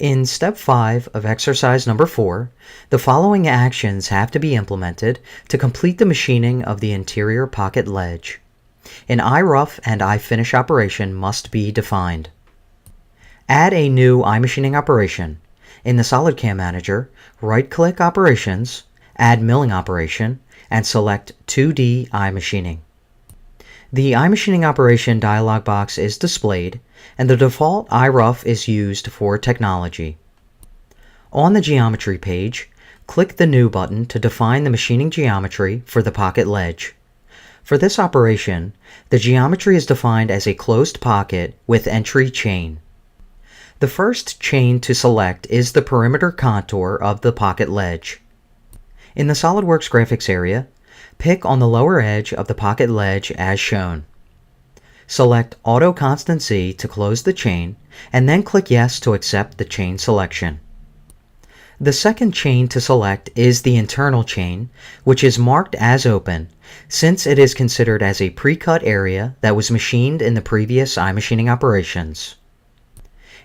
In step 5 of exercise number 4, the following actions have to be implemented to complete the machining of the interior pocket ledge. An iRough and iFinish operation must be defined. Add a new iMachining operation. In the SolidCAM manager, right-click Operations, Add Milling Operation, and select 2D iMachining. The iMachining operation dialog box is displayed, and the default iRough is used for technology. On the geometry page, click the New button to define the machining geometry for the pocket ledge. For this operation, the geometry is defined as a closed pocket with entry chain. The first chain to select is the perimeter contour of the pocket ledge. In the SolidWorks graphics area, pick on the lower edge of the pocket ledge as shown. Select Auto Constant Z to close the chain, and then click Yes to accept the chain selection. The second chain to select is the internal chain, which is marked as open, since it is considered as a pre-cut area that was machined in the previous iMachining operations.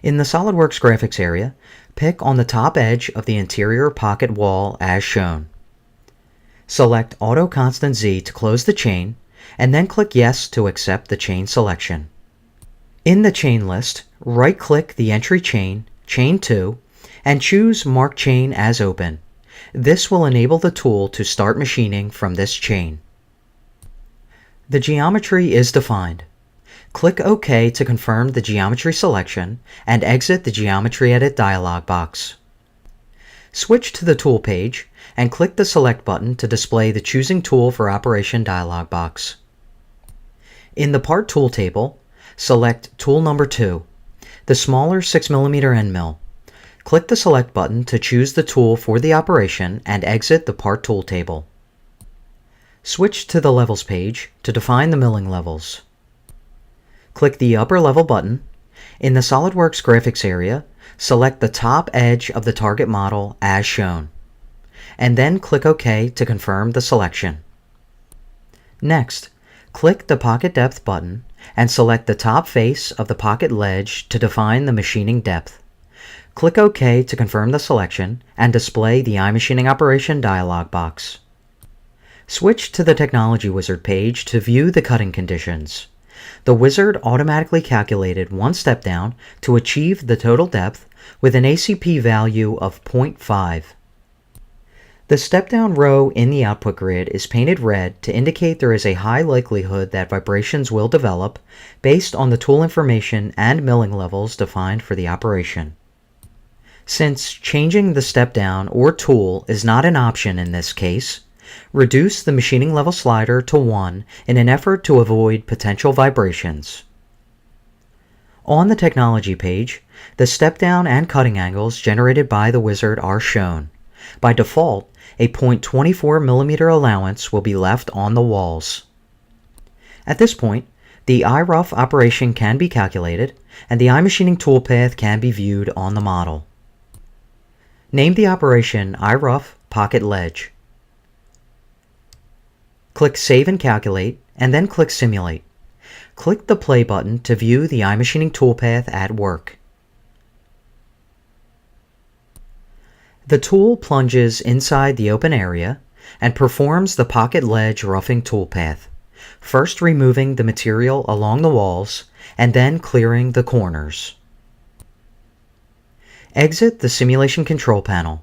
In the SolidWorks graphics area, pick on the top edge of the interior pocket wall as shown. Select Auto Constant Z to close the chain, and then click Yes to accept the chain selection. In the chain list, right-click the entry chain, Chain 2, and choose Mark Chain as Open. This will enable the tool to start machining from this chain. The geometry is defined. Click OK to confirm the geometry selection and exit the Geometry Edit dialog box. Switch to the Tool page and click the Select button to display the Choosing Tool for Operation dialog box. In the Part Tool table, select Tool number 2, the smaller 6mm end mill. Click the Select button to choose the tool for the operation and exit the Part Tool table. Switch to the Levels page to define the milling levels. Click the Upper Level button. In the SolidWorks graphics area, select the top edge of the target model as shown, and then click OK to confirm the selection. Next, click the Pocket Depth button and select the top face of the pocket ledge to define the machining depth. Click OK to confirm the selection and display the iMachining operation dialog box. Switch to the Technology Wizard page to view the cutting conditions. The wizard automatically calculated one step down to achieve the total depth with an ACP value of 0.5. The step-down row in the output grid is painted red to indicate there is a high likelihood that vibrations will develop based on the tool information and milling levels defined for the operation. Since changing the step-down or tool is not an option in this case, reduce the machining level slider to 1 in an effort to avoid potential vibrations. On the Technology page, the step-down and cutting angles generated by the wizard are shown. By default, a 0.24mm allowance will be left on the walls. At this point, the iRough operation can be calculated, and the iMachining toolpath can be viewed on the model. Name the operation iRough Pocket Ledge. Click Save and Calculate, and then click Simulate. Click the Play button to view the iMachining toolpath at work. The tool plunges inside the open area and performs the pocket ledge roughing toolpath, first removing the material along the walls and then clearing the corners. Exit the Simulation Control Panel.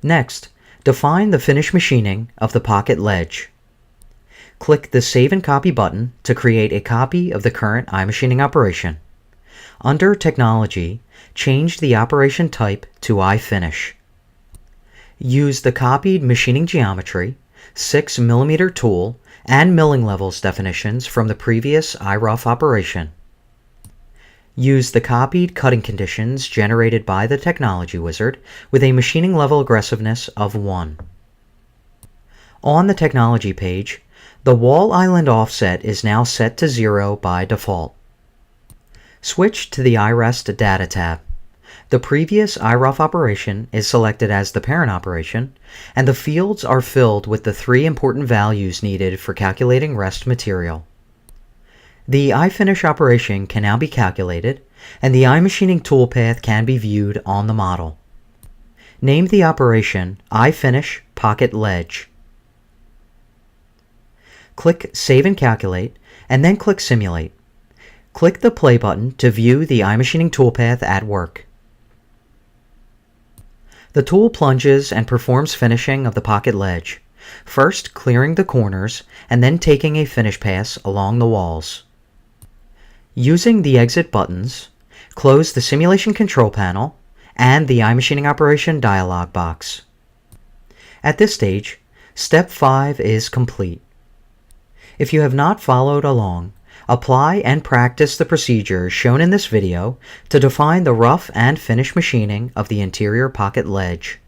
Next, define the finish machining of the pocket ledge. Click the Save and Copy button to create a copy of the current iMachining operation. Under Technology, change the operation type to iFinish. Use the copied machining geometry, 6mm tool, and milling levels definitions from the previous iRough operation. Use the copied cutting conditions generated by the Technology Wizard with a machining level aggressiveness of 1. On the Technology page, the wall island offset is now set to 0 by default. Switch to the iRest Data tab. The previous iRough operation is selected as the parent operation, and the fields are filled with the 3 important values needed for calculating rest material. The iFinish operation can now be calculated, and the iMachining toolpath can be viewed on the model. Name the operation iFinish Pocket Ledge. Click Save and Calculate, and then click Simulate. Click the play button to view the iMachining toolpath at work. The tool plunges and performs finishing of the pocket ledge, first clearing the corners and then taking a finish pass along the walls. Using the exit buttons, close the simulation control panel and the iMachining operation dialog box. At this stage, Step 5 is complete. If you have not followed along, apply and practice the procedures shown in this video to define the rough and finish machining of the interior pocket ledge.